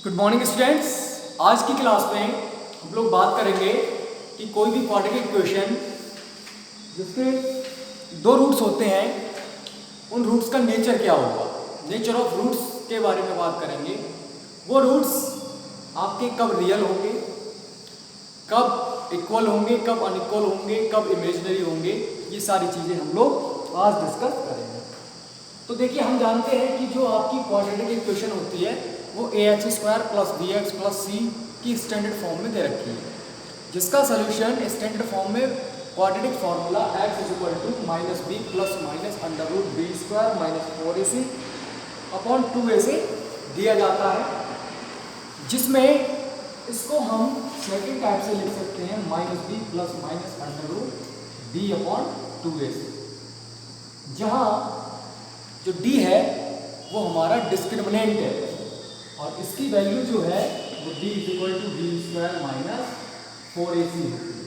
Good morning students. आज की class में हम लोग बात करेंगे कि कोई भी क्वाड्रेटिक इक्वेशन जिसके दो रूट्स होते हैं उन रूट्स का नेचर क्या होगा, नेचर ऑफ रूट्स के बारे में बात करेंगे। वो रूट्स आपके कब रियल होंगे, कब इक्वल होंगे, कब अनइक्वल होंगे, कब इमेजिनरी होंगे, ये सारी चीज़ें हम लोग आज डिस्कस करेंगे। तो देखिए, हम जानते हैं कि जो आपकी क्वाड्रेटिक इक्वेशन होती है वो ax² + bx + c की स्टैंडर्ड फॉर्म में दे रखी है, जिसका सोल्यूशन स्टैंडर्ड फॉर्म में quadratic formula x = -b + -√b² - 4ac/2a से दिया जाता है, जिसमें इसको हम सेकंड टाइप से लिख सकते हैं -b + -√b/2a से, जहाँ जो d है वो हमारा डिस्क्रिमिनेंट है और इसकी वैल्यू जो है वो d = b² - 4ac होती है।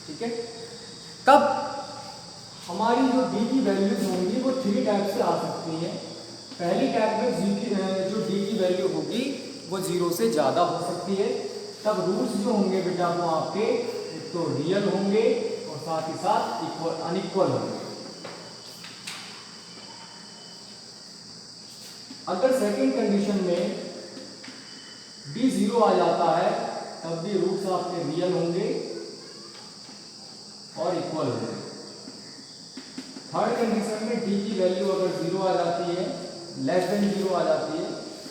ठीक है, तब हमारी जो d की वैल्यूज होंगी वो 3 टाइप से आ सकती हैं। पहली टाइप में जो d की वैल्यू होगी वो 0 से ज़्यादा हो सकती है। तब रूट्स जो होंगे बेटा वो आपके एक तो रियल होंगे और साथ ही साथ अनइक्वल होंगे। अगर सेकंड कंडीशन में d 0 आ जाता है तब भी रूट्स आपके रियल होंगे और इक्वल होंगे। थर्ड कंडीशन में d की वैल्यू अगर 0 आ जाती है, लेस देन 0 आ जाती है,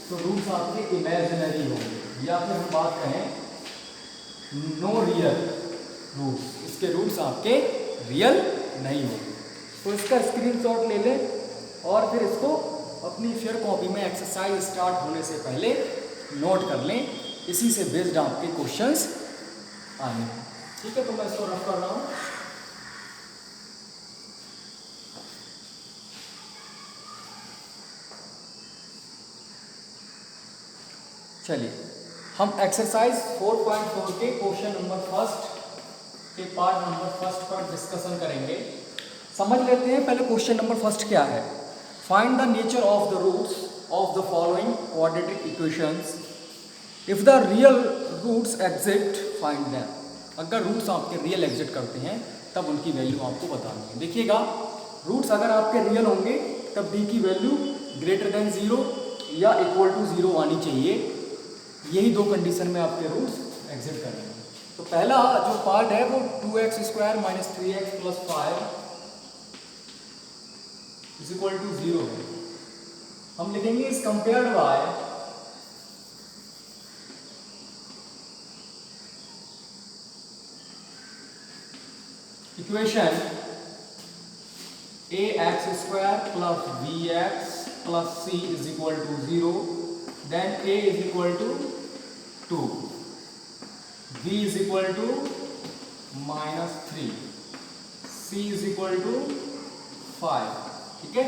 तो रूट्स आपके इमेजिनरी होंगे, या फिर हम बात कहें नो रियल रूट्स, इसके रूट्स आपके रियल नहीं होंगे। तो इसका स्क्रीनशॉट ले लें और फिर इसको अपनी फेयर कॉपी में एक्सरसाइज स्टार्ट होने से पहले नोट कर लें, इसी से बेस्ड आपके क्वेश्चंस आने। ठीक है, तो मैं इसको रफ कर रहा हूँ। चलिए, हम एक्सरसाइज 4.4 के क्वेश्चन नंबर फर्स्ट के पार्ट नंबर फर्स्ट पर डिस्कशन करेंगे। समझ लेते हैं पहले क्वेश्चन नंबर फर्स्ट क्या है। Find the nature of the roots of the following quadratic equations. If the real roots exist, find them. अगर रूट्स आपके रियल एग्जिट करते हैं तब उनकी वैल्यू आपको बतानी है। देखिएगा, रूट्स अगर आपके रियल होंगे तब d की वैल्यू > 0 या = 0 आनी चाहिए। यही दो कंडीशन में आपके रूट्स एग्जिट करेंगे। तो पहला जो पार्ट है वो 2x² - 3x + 5 = 0 है। हम लिखेंगे इस compared by equation ax² + bx + c = 0, then a = 2, b = -3, c = 5। ठीक है,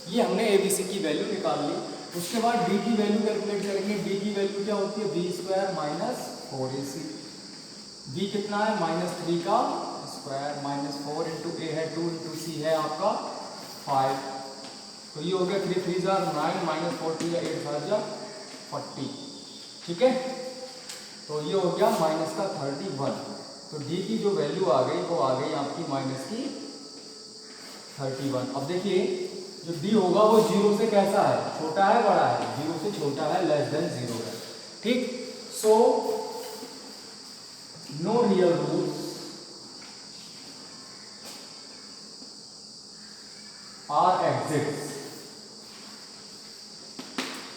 ये हमने ABC की वैल्यू निकाल ली। उसके बाद D की वैल्यू कैलकुलेट करेंगे। D की वैल्यू क्या होती है? b² - 4ac। B कितना है? -3 का स्क्वायर -4 × a है 2 × c है आपका 5। तो ये हो गया 3 × 3 = 9 - 4 × 8 = 40। ठीक है, तो ये हो गया -31। तो D की जो वैल्यू आ गई वो आ गई आपकी -31। अब देखिए, जो D होगा वो 0 से कैसा है? छोटा है, बड़ा है? 0 से छोटा है, लेस देन 0 है। ठीक, so no real roots are exits.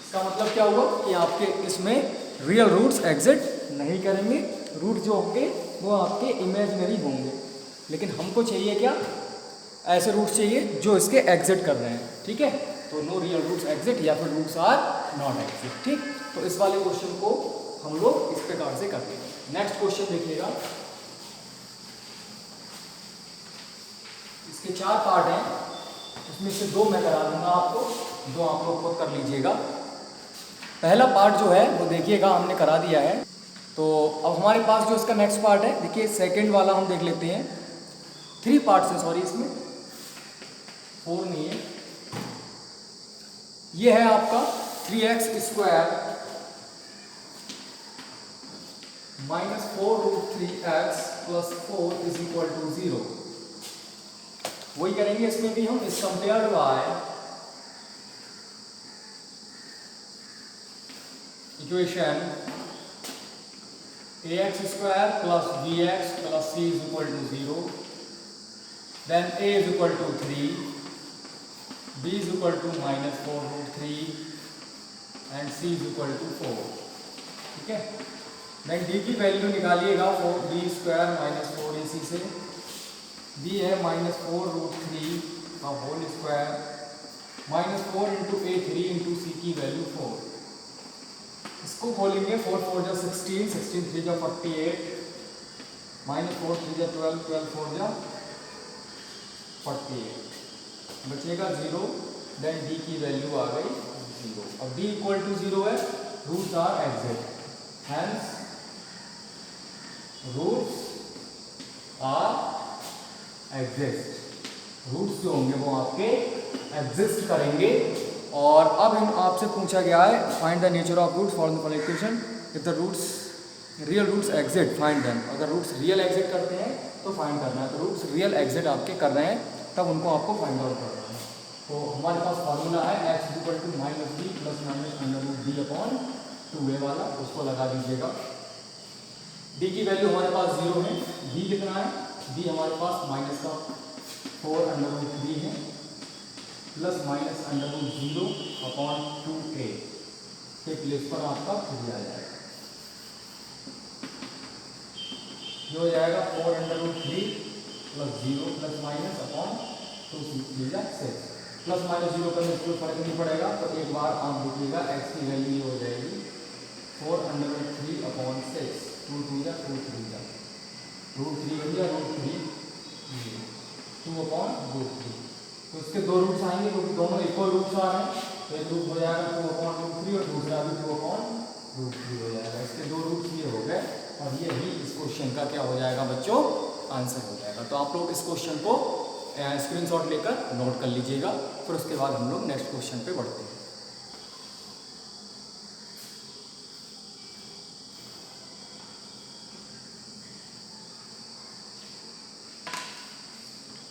इसका मतलब क्या हुआ कि आपके इसमें रियल रूट्स एग्जिट नहीं करेंगे। रूट जो होंगे वो आपके इमेजिनरी होंगे, लेकिन हमको चाहिए क्या? ऐसे रूट्स चाहिए जो इसके एग्जिट कर रहे हैं। ठीक है, तो नो रियल रूट्स एग्जिट या फिर रूट्स आर नॉट एग्जिट। ठीक, तो इस वाले क्वेश्चन को हम लोग इस प्रकार से कर लेंगे। नेक्स्ट क्वेश्चन देखिएगा, इसके 4 पार्ट हैं, उसमें से 2 मैं करा दूंगा आपको, 2 आप लोग खुद कर लीजिएगा। पहला पार्ट जो है वो देखिएगा हमने करा दिया है। तो अब हमारे पास जो इसका नेक्स्ट पार्ट है, देखिए सेकंड वाला हम देख लेते हैं। 3 पार्ट्स हैं, सॉरी इसमें 4 नहीं है। ये है आपका 3x² -4√3x + 4 = 0। वही करेंगे इसमें भी हम, इस compared by equation ax² + bx + c = 0, then a = 3, b = -4√3 and c = 4। ठीक है, देन d की वैल्यू निकालिएगा b² - 4ac से। b है -4√3 का होल स्क्वायर, -4 × a 3 × c की वैल्यू 4। इसको खोलेंगे, 4 4 जा 16, 16 3 जा 48, -4 3 जा 12, 12 4 जा 48, बचेगा 0। देन d की वैल्यू आ गई 0। अब d = 0 है, roots are exact, hence roots are exist. Roots जो होंगे वो आपके एग्जिस्ट करेंगे। और अब हम आपसे पूछा गया है find the nature of roots for the following equation. If the roots real roots exist find them. अगर रूट्स रियल एग्जिट करते हैं तो फाइंड करना है, तो रूट्स रियल एग्जिट आपके कर रहे हैं तब उनको आपको फाइंड आउट करना है। तो हमारे पास फॉर्मूला है x = -b + -√d/2a वाला, उसको लगा दीजिएगा। d की वैल्यू हमारे पास 0 है, b कितना है, b हमारे पास -4√3 है प्लस -√0/2a के प्लेस पर आपका 3 आ जाएगा। ये हो जाएगा 4√3 + 0 ± /2c 6। प्लस माइनस 0 करने से कोई फर्क नहीं पड़ेगा। तो एक बार आप देखिएगा x की वैल्यू ये हो जाएगी 4√3/6, 2 2 जा 2 3 जा √3 बन गया √3 2/√3। तो इसके दो रूट्स आएंगे क्योंकि दोनों इक्वल रूट्स आ रहे हैं। तो एक रूट हो जाएगा 2/√3 और दूसरा भी 2/√3 हो जाएगा। इसके दो रूट्स ये हो गए और ये ही इस क्वेश्चन का क्या हो जाएगा बच्चों, आंसर हो जाएगा। तो आप लोग इस क्वेश्चन को स्क्रीनशॉट लेकर नोट कर लीजिएगा। फिर उसके बाद हम लोग नेक्स्ट क्वेश्चन पे बढ़ते हैं।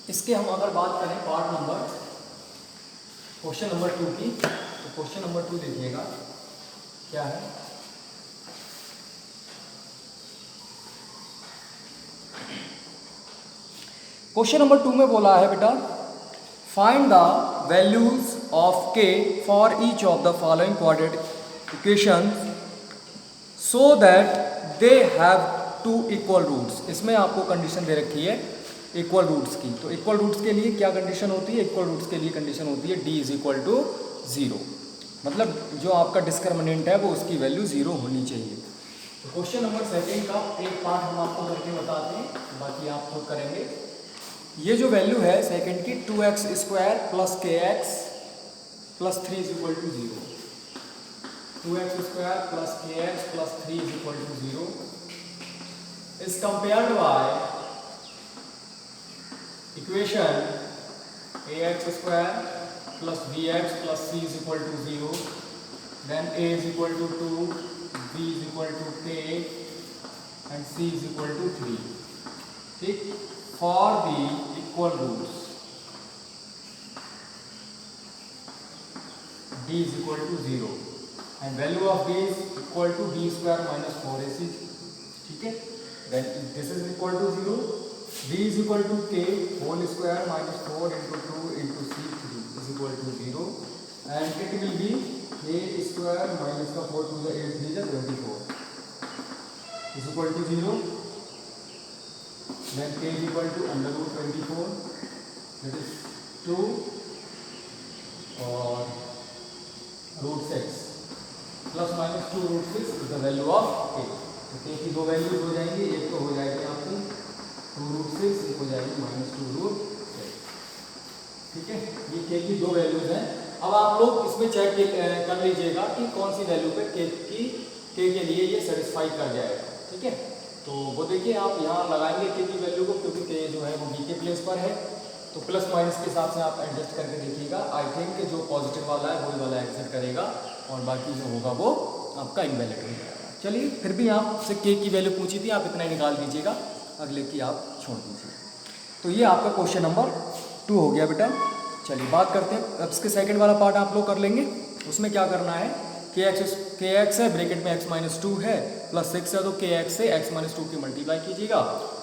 इसके हम अगर बात करें पार्ट नंबर क्वेश्चन नंबर 2 की, तो क्वेश्चन नंबर 2 देखिएगा क्या है। क्वेश्चन नंबर 2 में बोला है बेटा find the values of k for each of the following quadratic equation so that they have 2 equal roots. इसमें आपको कंडीशन दे रखी है इक्वल रूट्स की। तो इक्वल रूट्स के लिए क्या कंडीशन होती है, इक्वल रूट्स के लिए कंडीशन होती है d = 0, मतलब जो आपका डिस्क्रिमिनेंट है वो उसकी वैल्यू 0 होनी चाहिए। तो क्वेश्चन नंबर 2 का एक पार्ट हम आपको करके बताते हैं, बाकी आप खुद करेंगे। ये जो वैल्यू है सेकंड की 2x² + kx + 3 = 0, 2x² + kx + 3 = 0 is compared by equation ax² + bx + c = 0, then a = 2, b = k and c = 3। ठीक, for the equal roots d = 0 and value of d is equal to b² - 4ac। ठीक है, then this is equal to 0, b is equal to k whole square - 4 × 2 × c3 is equal to 0 and it will be a square minus का 4 2 जा 8 3 जा 24 is equal to 0। then k is equal to √24 that is 2 और √6 plus minus 2√6 is the value of k। तो k की दो values हो जाएंगी, एक तो हो जाएगी आपकी 2√6, एक हो जाएगी -2√6। ठीक है, ये k की दो वैल्यूज हैं। अब आप लोग इसमें चेक कर लीजिएगा कि कौन सी वैल्यू पे k के लिए ये सेटिस्फाई कर जाएगा। ठीक है, तो वो देखिए आप यहाँ लगाएंगे k की वैल्यू को, क्योंकि k जो है वो b के प्लेस पर है, तो प्लस माइनस के हिसाब से आप एडजस्ट करके देखिएगा। आई थिंक जो पॉजिटिव वाला है वही वाला एग्जिट करेगा और बाकी जो होगा वो आपका इनवैलिड हो जाएगा। चलिए फिर भी आपसे के की वैल्यू पूछी थी, आप इतना ही निकाल दीजिएगा, अगले की आप छोड़ दीजिए। तो ये आपका क्वेश्चन नंबर 2 हो गया बेटा। चलिए बात करते हैं अब इसके सेकंड वाला पार्ट आप लोग कर लेंगे। उसमें क्या करना है, के एक्स है ब्रैकेट में x माइनस 2 है प्लस 6 है, तो के एक्स से x माइनस 2 की मल्टीप्लाई कीजिएगा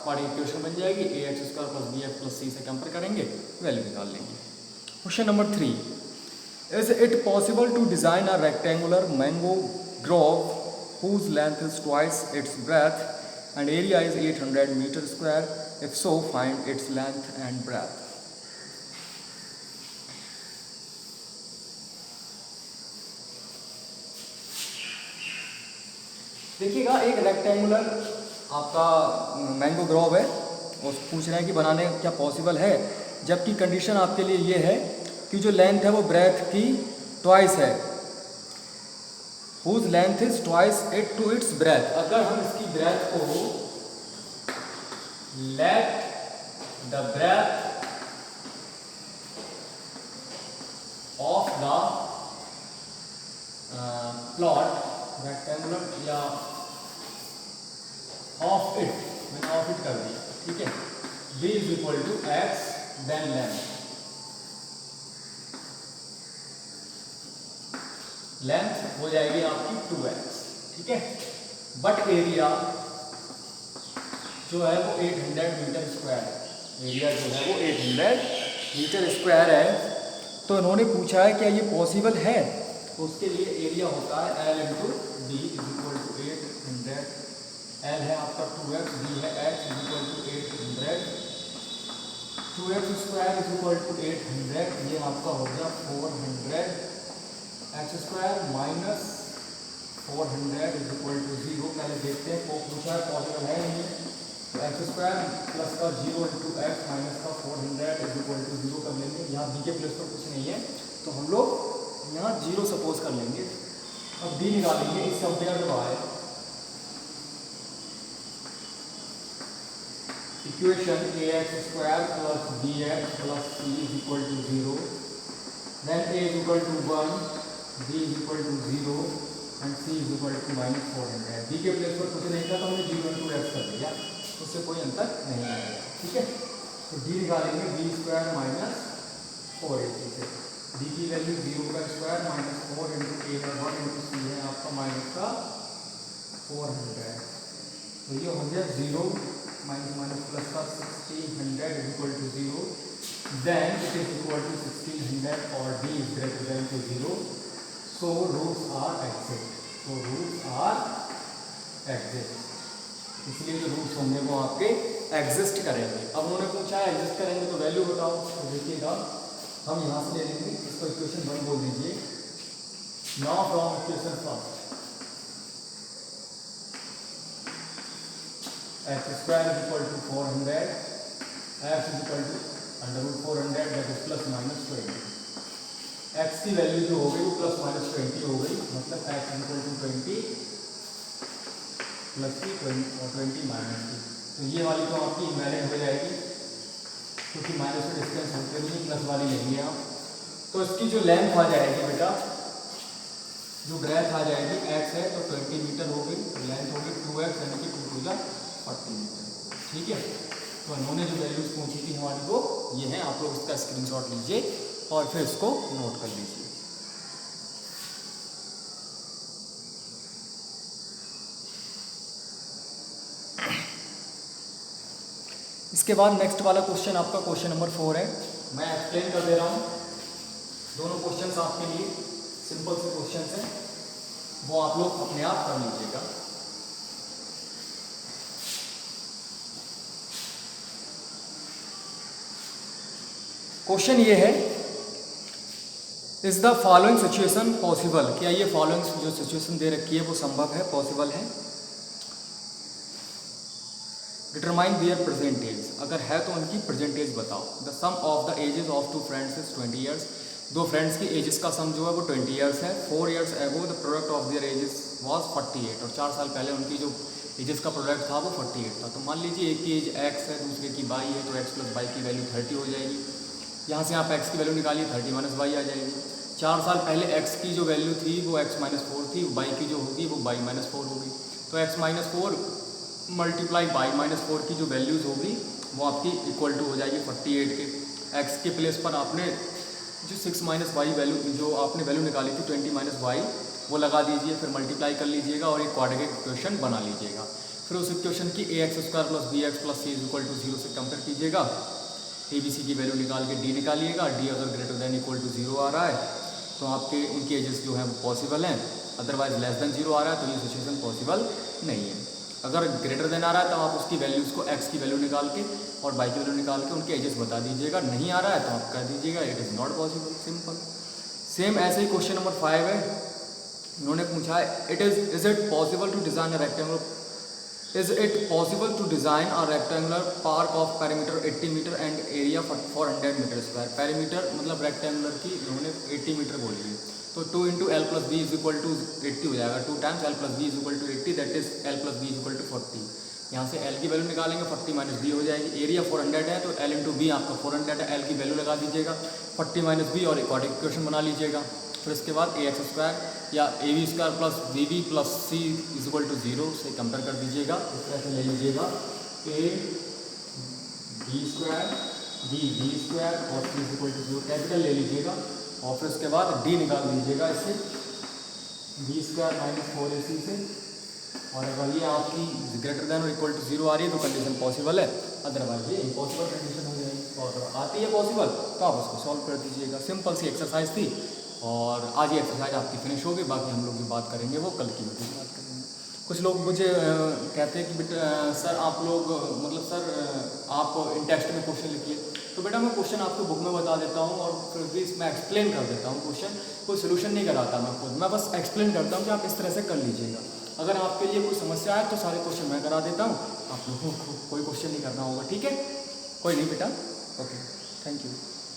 और इक्वेशन बन जाएगी A x square plus B x plus C से कंपेयर करेंगे, वैल्यू निकाल लेंगे। Question number 3, is it possible to design a rectangular mango grove whose length is twice its breadth and area is 800 meter square? If so, find its length and breadth. देखिएगा एक rectangular आपका mango Grove है, और पूछ रहे हैं कि बनाने क्या पॉसिबल है, जबकि कंडीशन आपके लिए ये है कि जो लेंथ है वो ब्रेथ की ट्वाइस है, whose length is twice it to its breadth। अगर हम इसकी ब्रेथ को let the breadth of the plot rectangular या of it, मैंने of it कर दिया, ठीक है, b is equal to x then length, length हो जाएगी आपकी 2x, ठीक है, बट एरिया जो है वो 800 मीटर स्क्वायर है, एरिया जो है वो 800 मीटर स्क्वायर है। तो इन्होंने पूछा है क्या ये पॉसिबल है, तो उसके लिए एरिया होता है L into D is equal to 800, L है आपका 2x, D है x is equal to 800, 2x square is equal to 800, ये आपका हो गया 400 x square minus 400 is equal to 0। पहले देखते हैं को पूछा है पॉसिबल है नहीं, तो एक्स स्क्वायर प्लस का 0 इंटू एक्स माइनस का 400 इज इक्वल टू 0 कर लेंगे। यहाँ बी के प्लस पर कुछ नहीं है तो हम लोग यहाँ 0 सपोज कर लेंगे। अब डी निकालेंगे, इस कंपेयर में आए equation a x square plus B x plus c is equal to 0, then a is equal to 1, b is equal to 0 and c is equal to minus 400। b के place पर कुछ नहीं था तो हमने 0 into x कर दिया, उससे कोई अंतर नहीं आएगा, ठीक है। तो d निकालेंगे b स्क्वायर माइनस 480 से, d की वैल्यू 0 का स्क्वायर माइनस 4 इंटू ए का 1 इंटू सी है आपका माइनस का 400, तो ये हो गया 0 माइनस माइनस प्लस का 1600 is equal to 0, then it is equal to 1600 और d is greater than to 0, so roots are exact, so roots are exact, इसलिए जो रूट्स होंगे वो आपके एग्जिस्ट करेंगे। अब उन्होंने पूछा है एग्जिस्ट करेंगे तो वैल्यू बताओ, तो देखिएगा हम यहाँ से ले लेंगे, इसको इक्वेशन 1 बोल दीजिए। Now from equation first x square is equal to 400, x is equal to under root 400 that is plus minus 20, x की वैल्यू जो हो गई वो प्लस माइनस 20 हो गई, मतलब x इक्वल टू 20 प्लस की 20 माइनस की, तो ये वाली तो आपकी इनवैलिड हो जाएगी क्योंकि माइनस से डिस्टेंस होते नहीं, प्लस वाली लेंगे आप। तो इसकी जो लेंथ आ जाएगी बेटा, जो ब्रेथ आ जाएगी x है तो 20 मीटर हो गई, तो लेंथ होगी 2x यानी कि 2 टू जा 40 मीटर, ठीक है। तो उन्होंने जो वैल्यूज पूछी थी हमारी को ये है, आप लोग इसका स्क्रीनशॉट लीजिए और फिर इसको नोट कर लीजिए। इसके बाद नेक्स्ट वाला क्वेश्चन आपका क्वेश्चन नंबर 4 है, मैं एक्सप्लेन कर दे रहा हूँ। दोनों क्वेश्चंस आपके लिए सिंपल से क्वेश्चंस हैं, वो आप लोग अपने आप कर लीजिएगा। क्वेश्चन ये है, is the following situation possible, क्या ये फॉलोइंग जो सिचुएशन दे रखी है वो संभव है, पॉसिबल है। डिटरमाइन देयर प्रेजेंट एज, अगर है तो उनकी प्रेजेंट एज बताओ। The sum of the ages of two friends is 20 years, दो फ्रेंड्स की एजेस का सम जो है वो 20 ईयर्स है। 4 years ago the product of their edges was 48, और 4 साल पहले उनकी जो एजेस का प्रोडक्ट था वो 48 था। तो मान लीजिए एक की एज x है, दूसरे की y है, तो x प्लस y की वैल्यू 30 हो जाएगी। यहाँ से आप x की वैल्यू निकालिए, 30 माइनस y आ जाएगी। 4 साल पहले x की जो वैल्यू थी वो x माइनस 4 थी, y की जो होगी वो y माइनस 4 होगी। तो x minus 4 multiply y minus 4 की जो वैल्यूज़ होगी वो आपकी इक्वल टू हो जाएगी 48 के। x के प्लेस पर आपने जो 6 माइनस वाई वैल्यू जो आपने वैल्यू निकाली थी 20 माइनस वाई वो लगा दीजिए, फिर मल्टीप्लाई कर लीजिएगा और एक क्वाड्रेटिक इक्वेशन बना लीजिएगा। फिर उस इक्वेशन की ax² plus bx plus c equal to 0 से कंपेयर कीजिएगा, abc की वैल्यू निकाल के d निकालिएगा, d अगर ग्रेटर देन इक्वल टू 0 आ रहा है तो आपके उनकी एजेस जो हैं वो पॉसिबल हैं, अदरवाइज लेस देन 0 आ रहा है तो ये सिचुएशन पॉसिबल नहीं है। अगर ग्रेटर देन आ रहा है तो आप उसकी वैल्यूज़ को x की वैल्यू निकाल के और y की वैल्यू निकाल के उनके एजेस बता दीजिएगा। नहीं आ रहा है तो आप कह दीजिएगा it is not possible, simple. Same ऐसे ही क्वेश्चन नंबर 5 है, उन्होंने पूछा है is it possible to design a rectangular park of perimeter 80 metre and area 400 metre square. Perimeter मतलब रेक्टेंगुलर की उन्होंने 80 मीटर बोली है, तो 2 into L plus B is equal to 80 हो जाएगा, 2 times L plus B is equal to 80, that is L plus B is equal to 40। यहाँ से एल की वैल्यू निकालेंगे, 40 माइनस बी हो जाएगी। एरिया 400 है तो एल इंटू बी आपका 400 है, एल की वैल्यू लगा दीजिएगा, 40 माइनस बी और क्वाड्रेटिक इक्वेशन बना लीजिएगा। फिर इसके बाद ax² या ab² plus bb plus c is equal to 0 से कंपेयर कर दीजिएगा। इस तरह से ले लीजिएगा a b² b b² और c is equal to 0 capital ले लीजिएगा और फिर उसके बाद d निकाल दीजिएगा इससे b² माइनस 4ac से। और अगर ये आपकी ग्रेटर देन और इक्वल टू 0 आ रही है तो कंडीशन पॉसिबल है, अदरवाइज ये इम्पॉसिबल कंडीशन हो जाएगी। और अगर आती है पॉसिबल तो आप उसको सॉल्व कर दीजिएगा। सिंपल सी एक्सरसाइज थी और आज ये एक्सरसाइज आपकी फिनिश होगी, बाकी हम लोग जो बात करेंगे वो कल की वीडियो में बात करेंगे। कुछ लोग मुझे कहते हैं कि बेटा सर आप लोग मतलब सर आप इन टेक्स्ट में क्वेश्चन लिखिए, तो बेटा मैं क्वेश्चन आपको बुक में बता देता हूँ और फिर भी इसमें एक्सप्लेन कर देता हूँ। क्वेश्चन कोई सोल्यूशन नहीं कराता मैं खुद, मैं बस एक्सप्लेन करता हूँ कि आप इस तरह से कर लीजिएगा। अगर आपके लिए कोई समस्या है तो सारे क्वेश्चन मैं करा देता हूँ, आप लोगों को कोई क्वेश्चन नहीं करना होगा, ठीक है? कोई नहीं बेटा, ओके, थैंक यू।